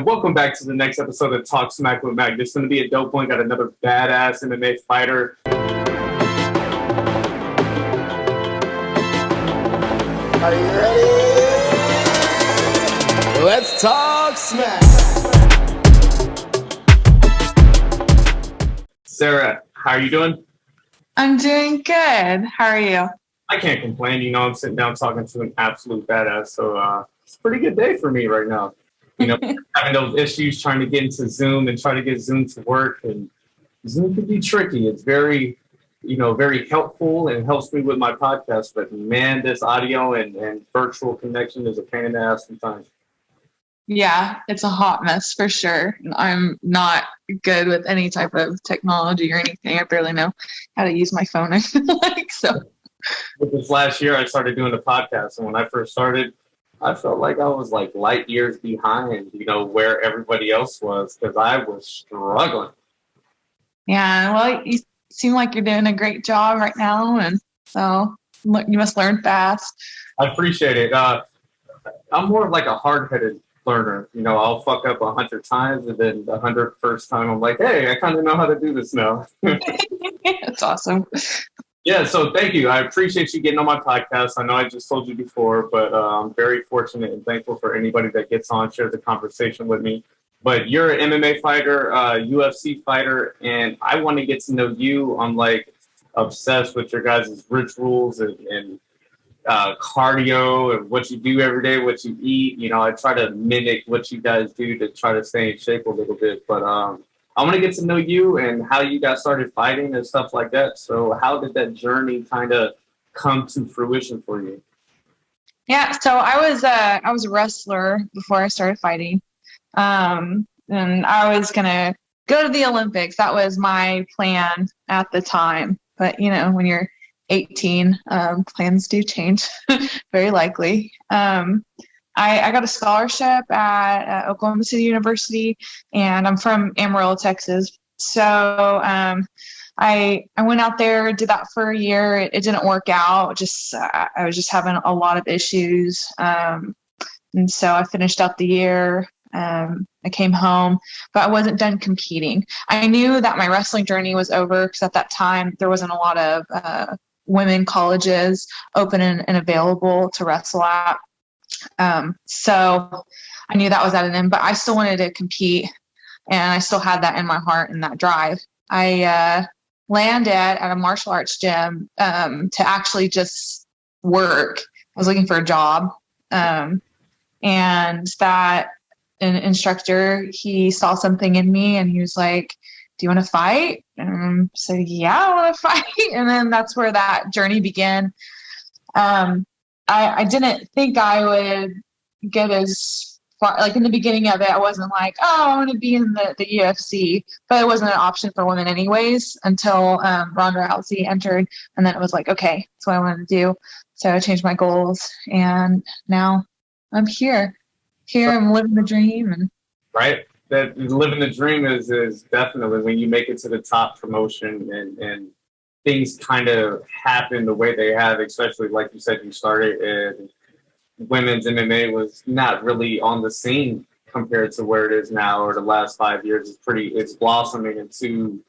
and welcome back to the next episode of Talk Smack with Mac. This is going to be a dope one. Got another badass MMA fighter. Are you ready? Let's talk smack. Sarah, how are you doing? I'm doing good. How are you? I can't complain. You know, I'm sitting down talking to an absolute badass. So it's a pretty good day for me right now. You know, having those issues trying to get into Zoom and try to get Zoom to work. And Zoom can be tricky. It's very, very helpful and helps me with my podcast. But man, this audio and virtual connection is a pain in the ass sometimes. Yeah, it's a hot mess for sure. I'm not good with any type of technology or anything. I barely know how to use my phone, I feel like. So with this last year, I started doing the podcast. And when I first started, I felt like I was like light years behind, where everybody else was because I was struggling. Yeah, well, you seem like you're doing a great job right now. And so you must learn fast. I appreciate it. I'm more of like a hard-headed learner. I'll fuck up 100 times and then the 101st time I'm like, hey, I kind of know how to do this now. That's awesome. Yeah, so thank you. I appreciate you getting on my podcast. I know I just told you before, but I'm very fortunate and thankful for anybody that gets on, shares the conversation with me. But you're an MMA fighter, UFC fighter, and I want to get to know you. I'm like obsessed with your guys' rituals and cardio and what you do every day, what you eat. I try to mimic what you guys do to try to stay in shape a little bit. But I want to get to know you and how you guys started fighting and stuff like that. So how did that journey kind of come to fruition for you? Yeah, so I was a wrestler before I started fighting. And I was going to go to the Olympics. That was my plan at the time. But, when you're 18, plans do change, very likely. I got a scholarship at Oklahoma City University, and I'm from Amarillo, Texas. So I went out there, did that for a year. It didn't work out. I was just having a lot of issues. And so I finished out the year. I came home, but I wasn't done competing. I knew that my wrestling journey was over because at that time there wasn't a lot of women colleges open and available to wrestle at. So I knew that was at an end, but I still wanted to compete, and I still had that in my heart and that drive. I landed at a martial arts gym to actually just work. I was looking for a job, and that an instructor, he saw something in me, and he was like, "Do you want to fight?" And I said, "Yeah, I want to fight." And then that's where that journey began. I didn't think I would get as far. Like in the beginning of it, I wasn't like, "Oh, I want to be in the UFC," but it wasn't an option for women anyways until Ronda Rousey entered, and then it was like, okay, that's what I wanted to do. So I changed my goals, and now I'm here. I'm living the dream. And right, that living the dream is definitely when you make it to the top promotion and things kind of happen the way they have, especially like you said, you started and women's MMA was not really on the scene compared to where it is now, or the last 5 years. It's blossoming into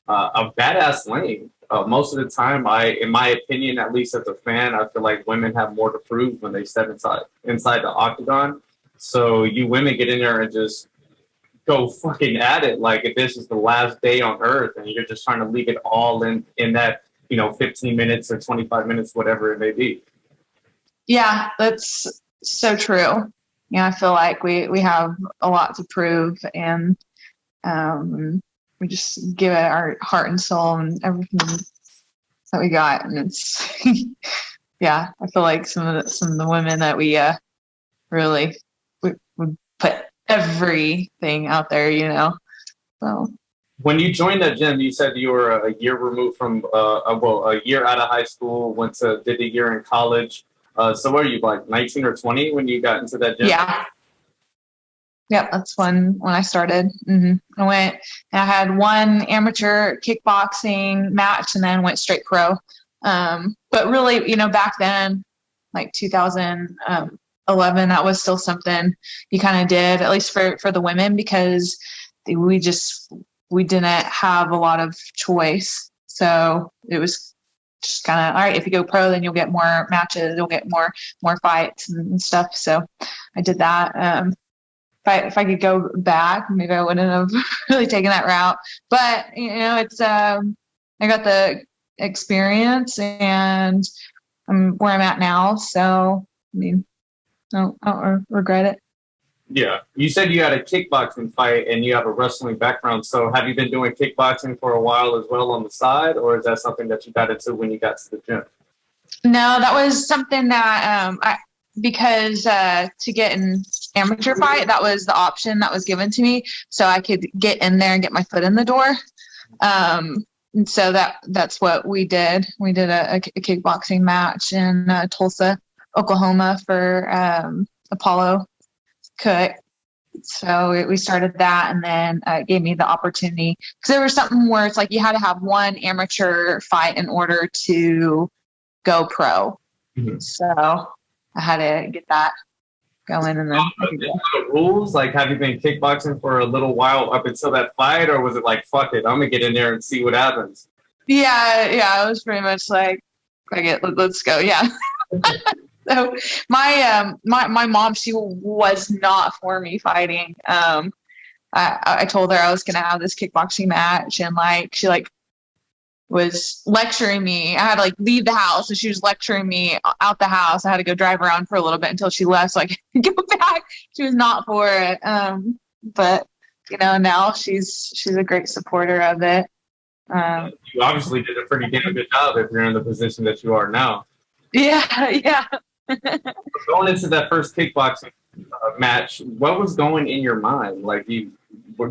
a badass lane. Most of the time, in my opinion, at least as a fan, I feel like women have more to prove when they step inside the octagon. So you women get in there and just go fucking at it like if this is the last day on earth and you're just trying to leave it all in that 15 minutes or 25 minutes, whatever it may be. Yeah, that's so true. I feel like we have a lot to prove, and we just give it our heart and soul and everything that we got. And it's yeah, I feel like some of the women that we really we put everything out there, So when you joined that gym, you said you were a year removed from a year out of high school, did a year in college. So what are you, like 19 or 20 when you got into that gym? Yeah. Yep, that's when I started. Mm-hmm. I went and I had one amateur kickboxing match and then went straight pro. But really, back then, like 2000, 11, that was still something you kind of did, at least for the women, because we didn't have a lot of choice. So it was just kind of, all right, if you go pro, then you'll get more matches, you'll get more fights and stuff. So I did that. If I could go back, maybe I wouldn't have really taken that route. But it's I got the experience, and I'm where I'm at now. So I mean, I don't regret it. Yeah. You said you had a kickboxing fight and you have a wrestling background. So have you been doing kickboxing for a while as well on the side, or is that something that you got into when you got to the gym? No, that was something that because to get an amateur fight, that was the option that was given to me, so I could get in there and get my foot in the door. And so that's what we did. We did a kickboxing match in Tulsa, Oklahoma for Apollo Cook. So we started that, and then it gave me the opportunity, because there was something where it's like you had to have one amateur fight in order to go pro. Mm-hmm. So I had to get that going, and then the rules. Like, have you been kickboxing for a little while up until that fight, or was it like, fuck it, I'm gonna get in there and see what happens? Yeah, it was pretty much like, let's go. Yeah. So my mom, she was not for me fighting. I told her I was gonna have this kickboxing match, and she was lecturing me. I had to leave the house, and she was lecturing me out the house. I had to go drive around for a little bit until she left so I could go back. She was not for it. But now she's a great supporter of it. You obviously did a pretty damn good job if you're in the position that you are now. Yeah. Going into that first kickboxing match, what was going in your mind?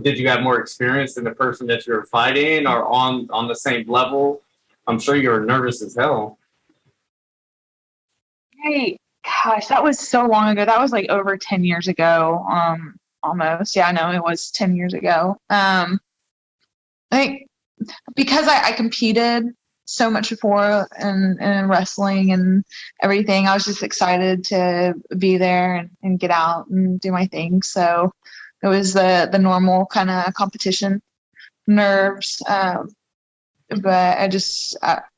Did you have more experience than the person that you were fighting, or on the same level? I'm sure you were nervous as hell. Hey, gosh, that was so long ago. That was over 10 years ago. Almost. Yeah, no, it was 10 years ago. I think because I competed so much before in wrestling and everything, I was just excited to be there and get out and do my thing. So it was the normal kind of competition nerves. But I was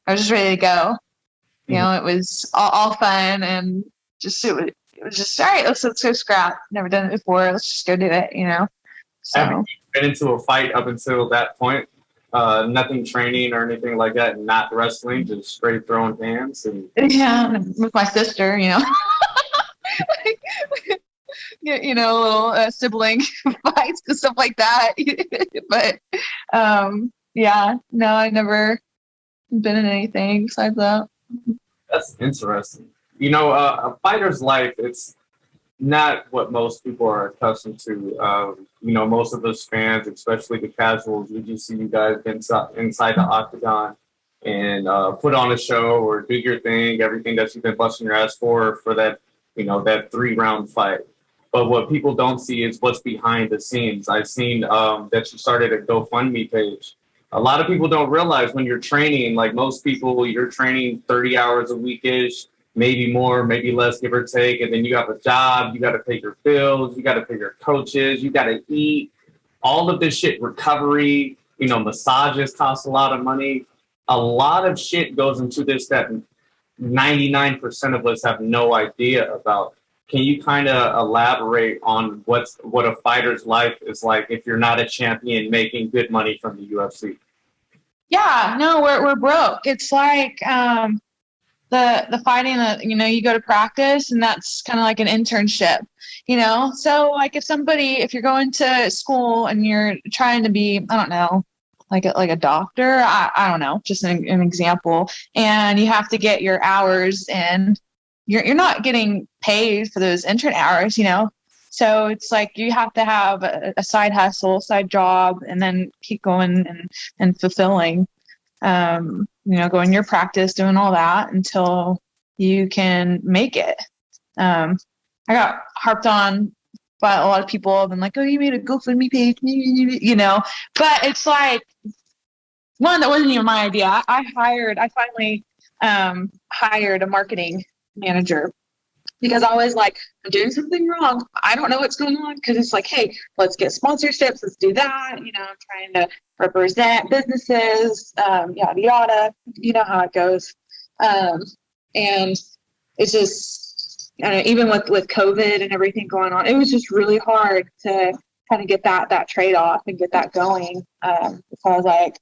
just ready to go. It was all fun, and it was just, all right, let's go scrap. Never done it before. Let's just go do it, So. Have you been into a fight up until that point? Nothing training or anything like that, not wrestling, just straight throwing hands? Yeah, with my sister, little sibling fights and stuff like that. But yeah, no, I've never been in anything besides that. That's interesting. A fighter's life, it's not what most people are accustomed to. Most of us fans, especially the casuals, we just see you guys inside the octagon and put on a show or do your thing, everything that you've been busting your ass for that, that 3-round fight. But what people don't see is what's behind the scenes. I've seen that you started a GoFundMe page. A lot of people don't realize when you're training, like most people, you're training 30 hours a weekish, maybe more, maybe less, give or take. And then you have a job, you got to pay your bills, you got to pay your coaches, you got to eat, all of this shit, recovery, massages cost a lot of money. A lot of shit goes into this that 99% of us have no idea about. Can you kind of elaborate on what a fighter's life is like if you're not a champion making good money from the UFC? Yeah, no, we're broke. It's like the fighting that you go to practice, and that's kind of like an internship. So if you're going to school and you're trying to be, I don't know, like a doctor, I don't know, just an example, and you have to get your hours in. You're not getting paid for those intern hours, So it's like you have to have a side hustle, side job, and then keep going and fulfilling, going your practice, doing all that until you can make it. I got harped on by a lot of people. Been like, oh, you made a GoFundMe page, but it's like, one, that wasn't even my idea. I finally hired a marketing manager, because I was like, I'm doing something wrong. I don't know what's going on. Because it's like, hey, let's get sponsorships. Let's do that. You know, I'm trying to represent businesses, yada, yada. You know how it goes. And it's just, even with COVID and everything going on, it was just really hard to kind of get that trade-off and get that going. So I was like,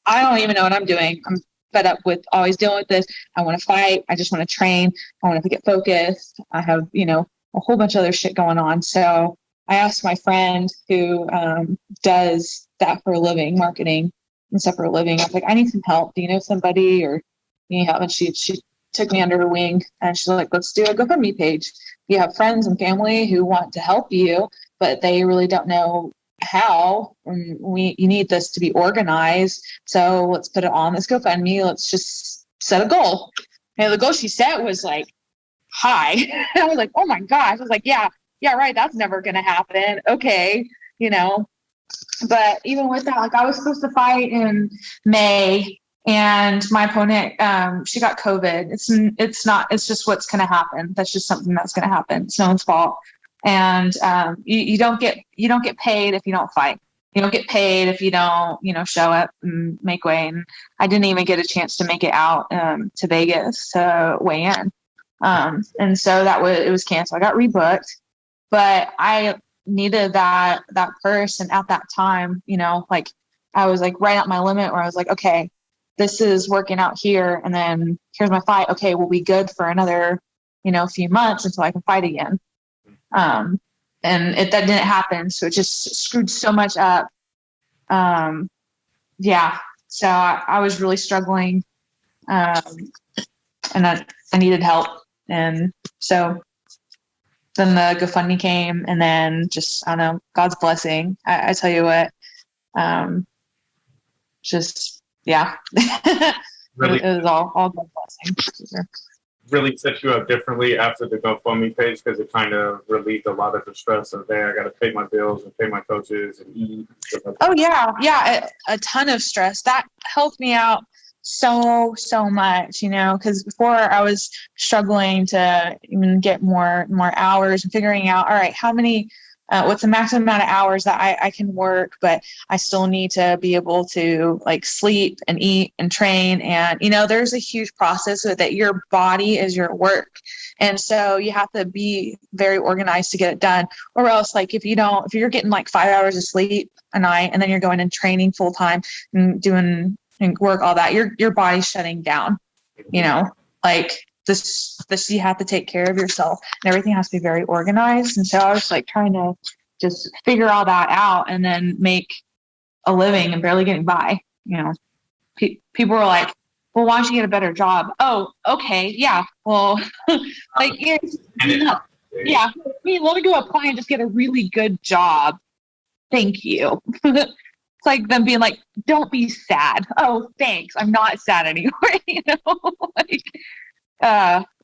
I don't even know what I'm doing. I'm fed up with always dealing with this. I want to fight. I just want to train. I want to get focused. I have, a whole bunch of other shit going on. So I asked my friend who does that for a living, marketing and stuff for a living. I was like, I need some help. Do you know somebody or you need help? And she took me under her wing and she's like, let's do a GoFundMe page. You have friends and family who want to help you, but they really don't know how. And you need this to be organized. So let's put it on this GoFundMe. Let's just set a goal. And the goal she set was like high. I was like, oh my gosh. I was like, yeah, right. That's never going to happen. Okay. But even with that, like I was supposed to fight in May and my opponent, she got COVID. It's just what's going to happen. That's just something that's going to happen. It's no one's fault. And you don't get paid if you don't fight. You don't get paid if you don't, show up and make way. And I didn't even get a chance to make it out to Vegas to weigh in. And so it was canceled. I got rebooked, but I needed that purse. And at that time, like I was like right at my limit where I was like, okay, this is working out here. And then here's my fight. Okay, we'll be good for another, few months until I can fight again. And that didn't happen. So it just screwed so much up. So I was really struggling. And I needed help. And so then the GoFundMe came and then just, I don't know, God's blessing. I tell you what, Really, it was all God's blessing. Really set you up differently after the GoFundMe page because it kind of relieved a lot of the stress of there. I got to pay my bills and pay my coaches and eat. Oh yeah, a ton of stress. That helped me out so much, because before I was struggling to even get more hours and figuring out, all right, how many, what's the maximum amount of hours that I can work, but I still need to be able to like sleep and eat and train. And, there's a huge process with that. Your body is your work. And so you have to be very organized to get it done, or else like, if you're getting like 5 hours of sleep a night and then you're going and training full time and doing and work, all that, your body's shutting down, like this you have to take care of yourself and everything has to be very organized. And so I was like trying to just figure all that out and then make a living and barely getting by. People were like, well, why don't you get a better job? Oh, okay. Yeah. Well, like, let me go apply and just get a really good job. Thank you. It's like them being like, don't be sad. Oh, thanks. I'm not sad anymore.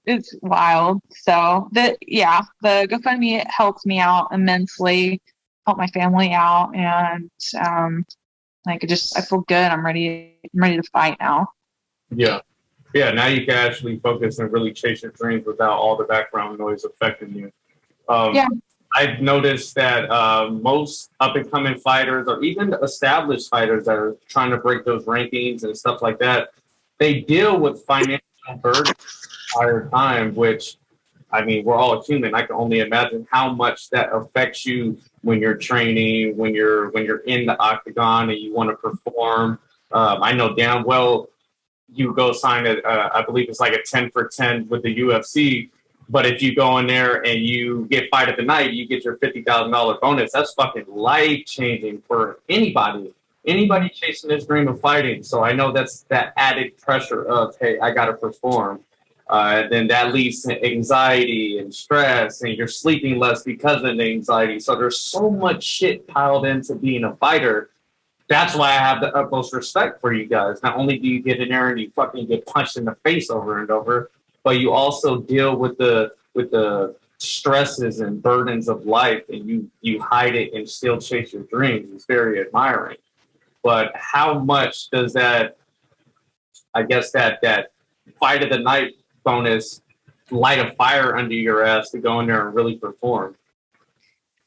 It's wild. So the GoFundMe helped me out immensely, helped my family out. And, I feel good. I'm ready to fight now. Yeah. Now you can actually focus and really chase your dreams without all the background noise affecting you. I've noticed that most up-and-coming fighters or even established fighters that are trying to break those rankings and stuff like that, they deal with financial burden the entire time, which, I mean, we're all human. I can only imagine how much that affects you when you're training, when you're in the octagon and you want to perform. I know damn well you go sign I believe it's like a 10 for 10 with the UFC. But if you go in there and you get fight of the night, you get your $50,000 bonus. That's fucking life-changing for anybody chasing this dream of fighting. So I know that's that added pressure of, hey, I got to perform. Then that leads to anxiety and stress, and you're sleeping less because of the anxiety. So there's so much shit piled into being a fighter. That's why I have the utmost respect for you guys. Not only do you get in there and you fucking get punched in the face over and over, but you also deal with the stresses and burdens of life, and you hide it and still chase your dreams. It's very admiring. But how much does that, I guess that fight of the night bonus light a fire under your ass to go in there and really perform.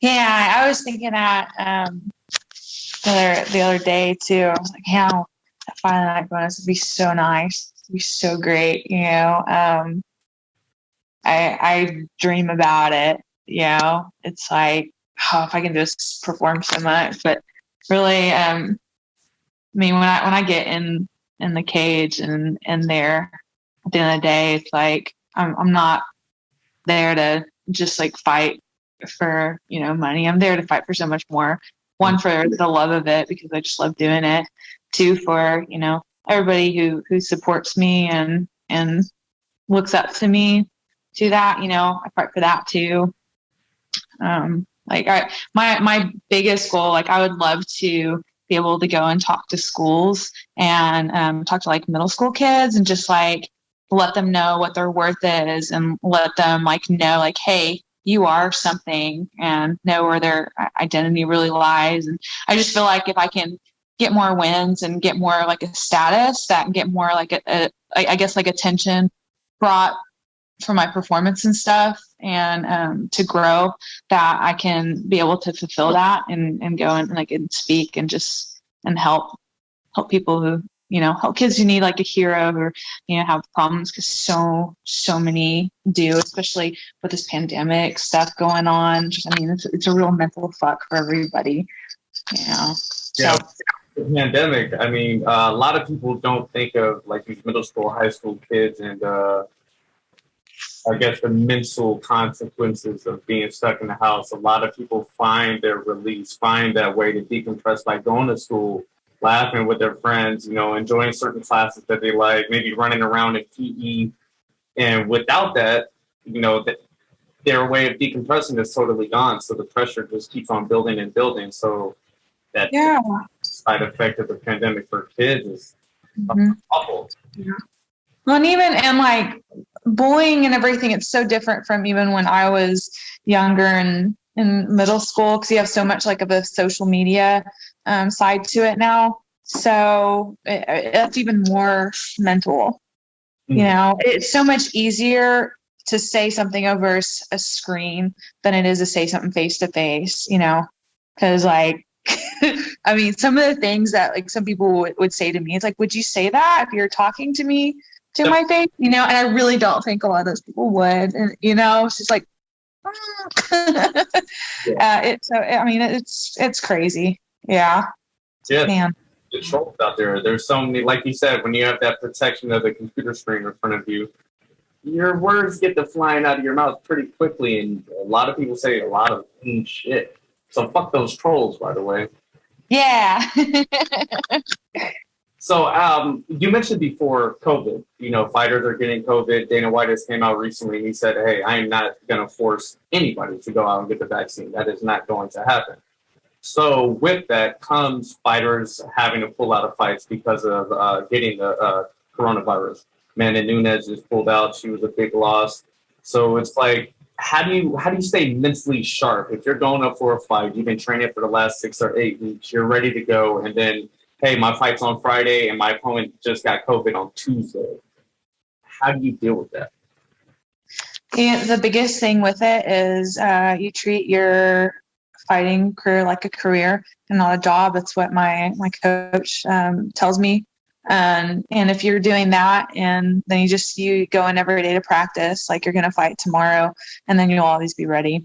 Yeah, I was thinking that the other day too. I was like, how that Friday night bonus would be so nice. It'd be so great, you know. I dream about it, you know. It's like, oh, if I can just perform so much. But really, I mean, when I get in the cage and there at the end of the day, it's like I'm not there to just like fight for, you know, money. I'm there to fight for so much more. One, for the love of it, because I just love doing it. Two, for, you know, everybody who supports me and looks up to me to that, you know, I fight for that too. My biggest goal, like I would love to be able to go and talk to schools and talk to like middle school kids and just like let them know what their worth is and let them like know like, hey, you are something, and know where their identity really lies. And I just feel like if I can get more wins and get more like a status, that can get more like I guess like attention brought for my performance and stuff, and to grow, that I can be able to fulfill that and go and like and speak and just and help people who, you know, help kids who need like a hero or, you know, have problems, because so many do, especially with this pandemic stuff going on. I mean, it's a real mental fuck for everybody, you know. Yeah. So, the pandemic, I mean, a lot of people don't think of like these middle school, high school kids and I guess the mental consequences of being stuck in the house. A lot of people find their release, find that way to decompress by going to school, laughing with their friends, you know, enjoying certain classes that they like, maybe running around in PE. And without that, you know, their way of decompressing is totally gone. So the pressure just keeps on building and building. So that side effect of the pandemic for kids is awful. Yeah. Well, and like bullying and everything, it's so different from even when I was younger and in middle school, because you have so much like of a social media side to it now. So it's even more mental. You know, it's so much easier to say something over a screen than it is to say something face to face, you know, because like, I mean, some of the things that like some people would say to me, it's like, would you say that if you're talking to me to my face? You know, and I really don't think a lot of those people would. And, you know, it's just like, it's crazy. Yeah. Yeah. Man. The trolls out there. There's so many, like you said, when you have that protection of the computer screen in front of you, your words get to flying out of your mouth pretty quickly. And a lot of people say a lot of mean shit. So fuck those trolls, by the way. Yeah. So you mentioned before COVID, you know, fighters are getting COVID. Dana White has came out recently and he said, hey, I am not going to force anybody to go out and get the vaccine. That is not going to happen. So with that comes fighters having to pull out of fights because of getting the coronavirus. Amanda Nunes just pulled out. She was a big loss. So it's like, how do you stay mentally sharp? If you're going up for a fight, you've been training for the last 6 or 8 weeks, you're ready to go. And then, hey, my fight's on Friday and my opponent just got COVID on Tuesday. How do you deal with that? And the biggest thing with it is you treat your fighting career like a career and not a job. That's what my coach tells me. And if you're doing that, and then you go in every day to practice like you're going to fight tomorrow, and then you'll always be ready.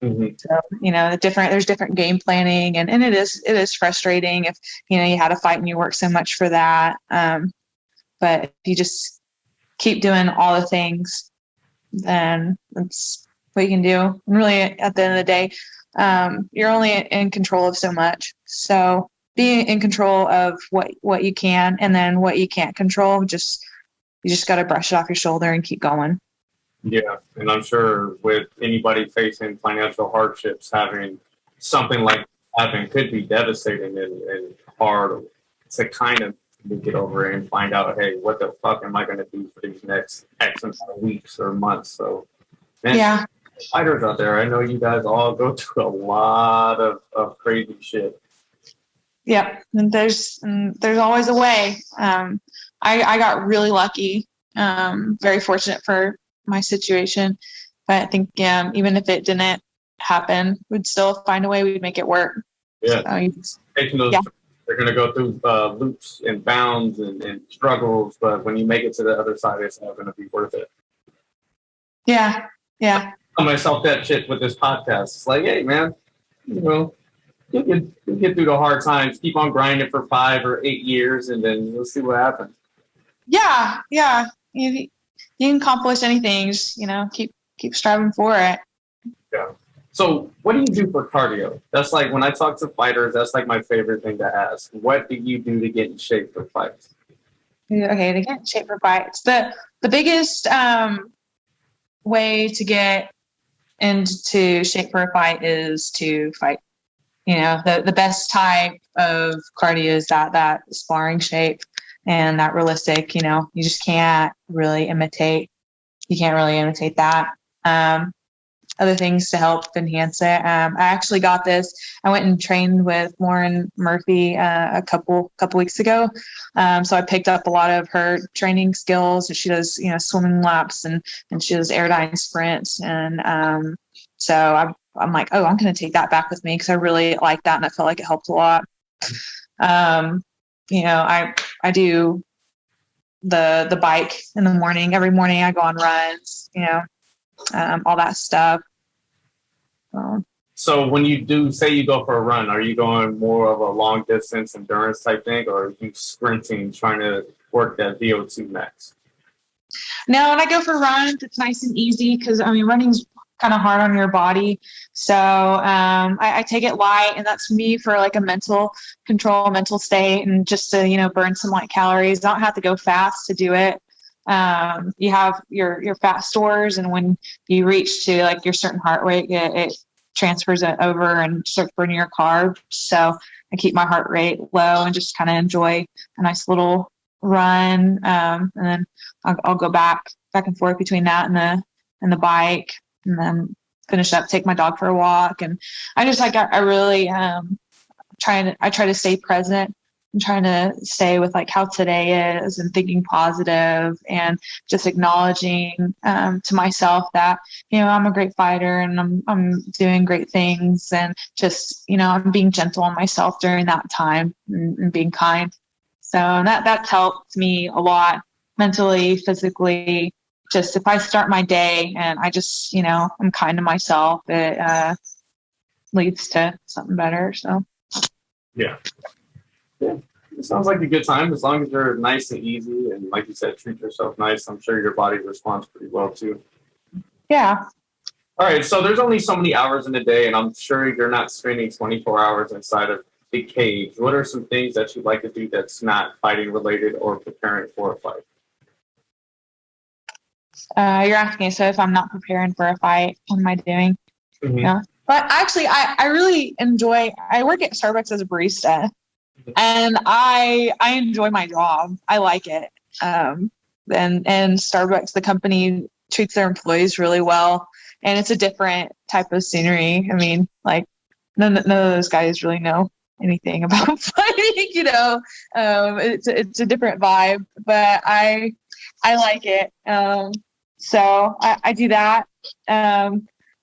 Mm-hmm. So, you know, there's different game planning, and it is frustrating if, you know, you had a fight and you work so much for that. But if you just keep doing all the things, then that's what you can do. And really, at the end of the day, you're only in control of so much. So being in control of what you can, and then what you can't control, you just got to brush it off your shoulder and keep going. Yeah, and I'm sure with anybody facing financial hardships, having something like happen could be devastating and hard to kind of get over it and find out, hey, what the fuck am I going to do for these next X amount of weeks or months? So, man, yeah. Fighters out there, I know you guys all go through a lot of crazy shit. Yeah, and there's always a way. I got really lucky, very fortunate for my situation. But I think even if it didn't happen, we'd still find a way. We'd make it work. Yeah. So, Taking those, they're going to go through loops and bounds and struggles, but when you make it to the other side, it's not going to be worth it. Yeah. I tell myself that shit with this podcast. It's like, hey, man, you get through the hard times, keep on grinding for 5 or 8 years, and then you'll see what happens. Yeah. You can accomplish anything. Just, keep striving for it. Yeah. So what do you do for cardio? That's like when I talk to fighters, that's like my favorite thing to ask. What do you do to get in shape for fights? Okay, to get in shape for fights. The biggest way to get into shape for a fight is to fight. The best type of cardio is that sparring shape and that realistic, you just can't really imitate. You can't really imitate that. Other things to help enhance it. I actually got this. I went and trained with Lauren Murphy a couple weeks ago. So I picked up a lot of her training skills. She does, swimming laps and she does airdyne sprints. And so I'm like, oh, I'm going to take that back with me because I really like that and I felt like it helped a lot. I do the bike in the morning. Every morning I go on runs. All that stuff. So when you do say you go for a run, are you going more of a long distance endurance type thing, or are you sprinting, trying to work that VO2 max? No, when I go for runs, it's nice and easy because running's kind of hard on your body. So I take it light, and that's me for like a mental state, and just to burn some light calories. I don't have to go fast to do it. You have your fat stores, and when you reach to like your certain heart rate, it transfers it over and starts burning your carbs. So I keep my heart rate low and just kind of enjoy a nice little run. And then I'll go back and forth between that and the bike, and then finish up, take my dog for a walk. And I just I really try to stay present. I'm trying to stay with like how today is and thinking positive and just acknowledging to myself that, I'm a great fighter and I'm doing great things, and just, I'm being gentle on myself during that time and being kind. So that's helped me a lot mentally, physically. Just if I start my day and I just, I'm kind to myself, it leads to something better. So. Yeah. It sounds like a good time as long as you're nice and easy, and like you said, treat yourself nice. I'm sure your body responds pretty well too. Yeah. All right, so there's only so many hours in a day, and I'm sure you're not spending 24 hours inside of the cage. What are some things that you like to do that's not fighting related or preparing for a fight? You're asking, so if I'm not preparing for a fight, what am I doing? Mm-hmm. Yeah. But actually, I really enjoy, I work at Starbucks as a barista, and I enjoy my job. I like it. And Starbucks, the company, treats their employees really well, and it's a different type of scenery. Like none of those guys really know anything about fighting, it's a different vibe, but I like it. So I do that. I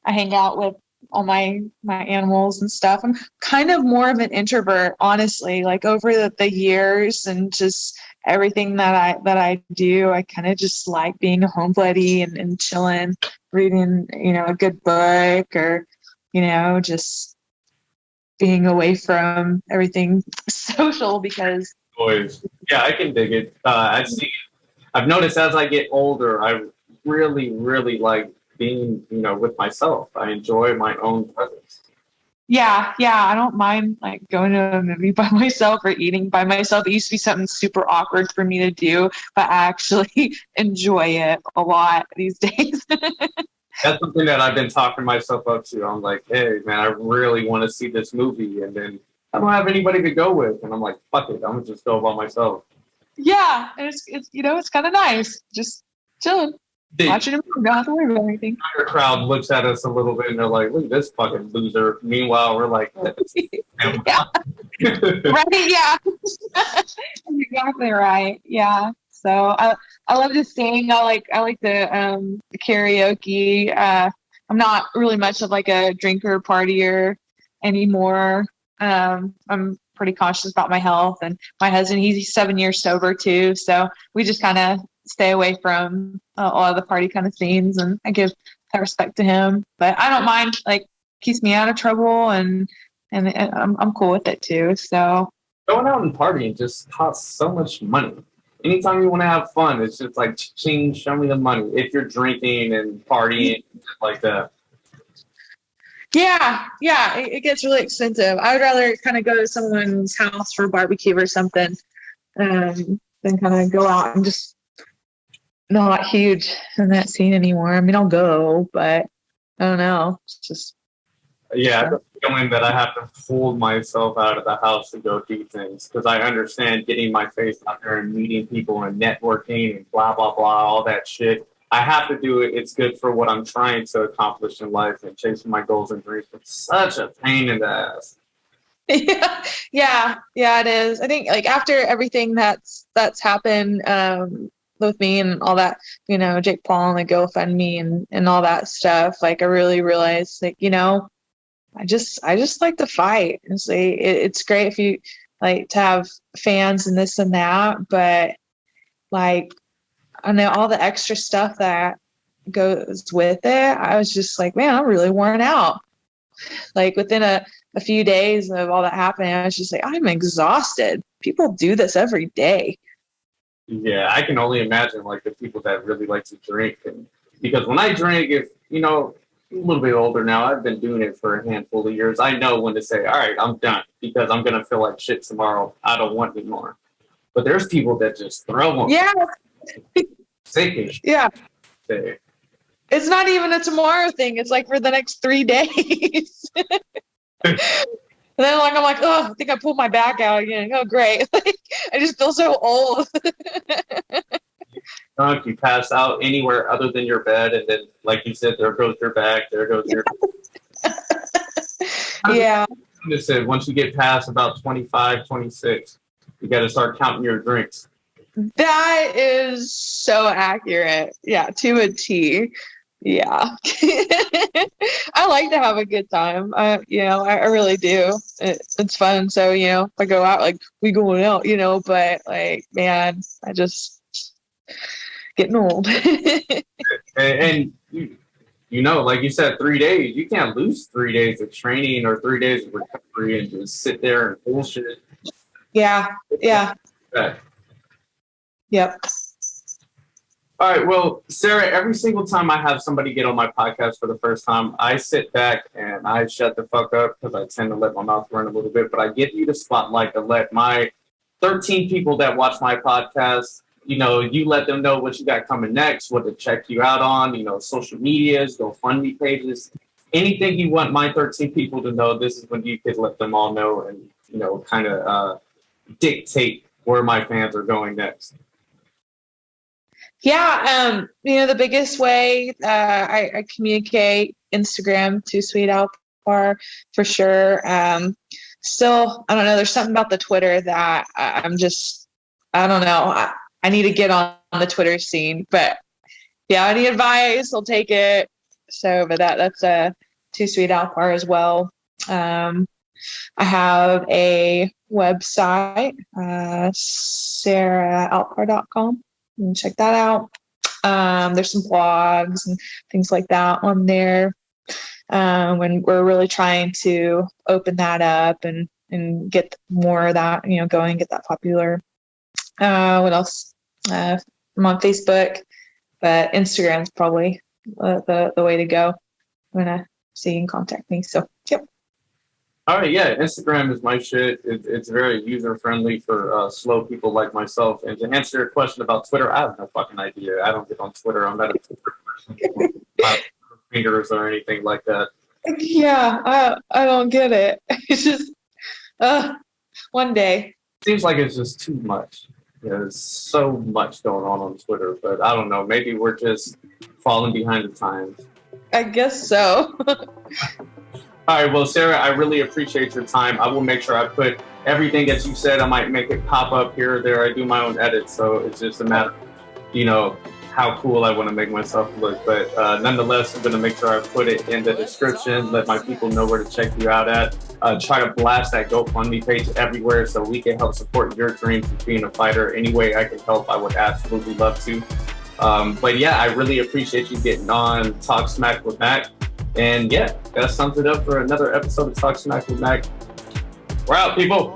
hang out with all my animals and stuff. I'm kind of more of an introvert, honestly, like over the years and just everything that I do. I kind of just like being a homebody and chilling, reading, a good book, or, just being away from everything social because. Boys. Yeah, I can dig it. I've noticed as I get older, I really, really like being, with myself. I enjoy my own presence. Yeah. I don't mind like going to a movie by myself or eating by myself. It used to be something super awkward for me to do, but I actually enjoy it a lot these days. That's something that I've been talking myself up to. I'm like, hey, man, I really want to see this movie, and then I don't have anybody to go with, and I'm like, fuck it, I'm gonna just go by myself. Yeah, and it's kind of nice, just chilling. Watching a movie, don't have to worry about anything. The crowd looks at us a little bit and they're like, look at this fucking loser. Meanwhile, we're like, yeah. Right, yeah. Exactly right. Yeah. So I love to sing. I like the karaoke. I'm not really much of like a drinker partier anymore. I'm pretty cautious about my health, and my husband, he's 7 years sober too. So we just kind of stay away from a lot of the party kind of scenes, and I give that respect to him. But I don't mind, like, keeps me out of trouble, and I'm cool with it too. So Going out and partying just costs so much money. Anytime you want to have fun, it's just like, ching, show me the money. If you're drinking and partying like that. yeah, it gets really expensive. I would rather kind of go to someone's house for a barbecue or something, than kind of go out and just not huge in that scene anymore. I mean, I'll go, but I don't know. It's just Yeah, the feeling that I have to hold myself out of the house to go do things, because I understand getting my face out there and meeting people and networking and blah, blah, blah, all that shit. I have to do it. It's good for what I'm trying to accomplish in life and chasing my goals and dreams. It's such a pain in the ass. yeah, it is. I think like after everything that's happened with me and all that, Jake Paul and the GoFundMe and all that stuff, like I really realized, like, I just like to fight. It's great if you like to have fans and this and that, but like, I know all the extra stuff that goes with it. I was just like, man, I'm really worn out. Like within a few days of all that happening, I was just like, I'm exhausted. People do this every day. Yeah, I can only imagine like the people that really like to drink, and because when I drink, if a little bit older now, I've been doing it for a handful of years. I know when to say, all right, I'm done, because I'm gonna feel like shit tomorrow. I don't want any more. But there's people that just throw them. Yeah. Sick. Yeah. It's not even a tomorrow thing. It's like for the next 3 days. And then I'm like, oh, I think I pulled my back out again. Oh, great. I just feel so old. You pass out anywhere other than your bed, and then, like you said, there goes your back, there goes your... Yeah. I said, once you get past about 25, 26, you got to start counting your drinks. That is so accurate. Yeah, to a T. Yeah. I like to have a good time. I really do. It's fun. So, if I go out, like, we going out, but like, man, I just getting old. and like you said, 3 days, you can't lose 3 days of training or 3 days of recovery and just sit there and bullshit. Yeah. Yep. All right. Well, Sarah, every single time I have somebody get on my podcast for the first time, I sit back and I shut the fuck up, because I tend to let my mouth run a little bit. But I give you the spotlight to let my 13 people that watch my podcast, you let them know what you got coming next, what to check you out on, social medias, GoFundMe pages, anything you want my 13 people to know. This is when you could let them all know and, kind of dictate where my fans are going next. Yeah, the biggest way I communicate, Instagram, Too Sweet Alpar, for sure. Still, I don't know, there's something about the Twitter that I don't know. I need to get on the Twitter scene, but yeah, any advice, I'll take it. So, but that's Too Sweet Alpar as well. I have a website, sarahAlpar.com. And check that out. There's some blogs and things like that on there. When we're really trying to open that up and get more of that, going, get that popular. What else? I'm on Facebook, but Instagram's probably the way to go. I'm gonna see you can contact me. So, yep. All right, yeah, Instagram is my shit. It's very user-friendly for slow people like myself. And to answer your question about Twitter, I have no fucking idea. I don't get on Twitter. I'm not a Twitter person. Not fingers or anything like that. Yeah, I don't get it. It's just one day. Seems like it's just too much. There's so much going on Twitter, but I don't know. Maybe we're just falling behind the times. I guess so. All right, well, Sarah, I really appreciate your time. I will make sure I put everything that you said. I might make it pop up here or there. I do my own edits, so it's just a matter of, how cool I want to make myself look. But nonetheless, I'm going to make sure I put it in the description, let my people know where to check you out at. Try to blast that GoFundMe page everywhere so we can help support your dreams of being a fighter. Any way I can help, I would absolutely love to. But yeah, I really appreciate you getting on Talk Smack with Mac. And yeah, that sums it up for another episode of Talk Smack with Mac. We're out, people.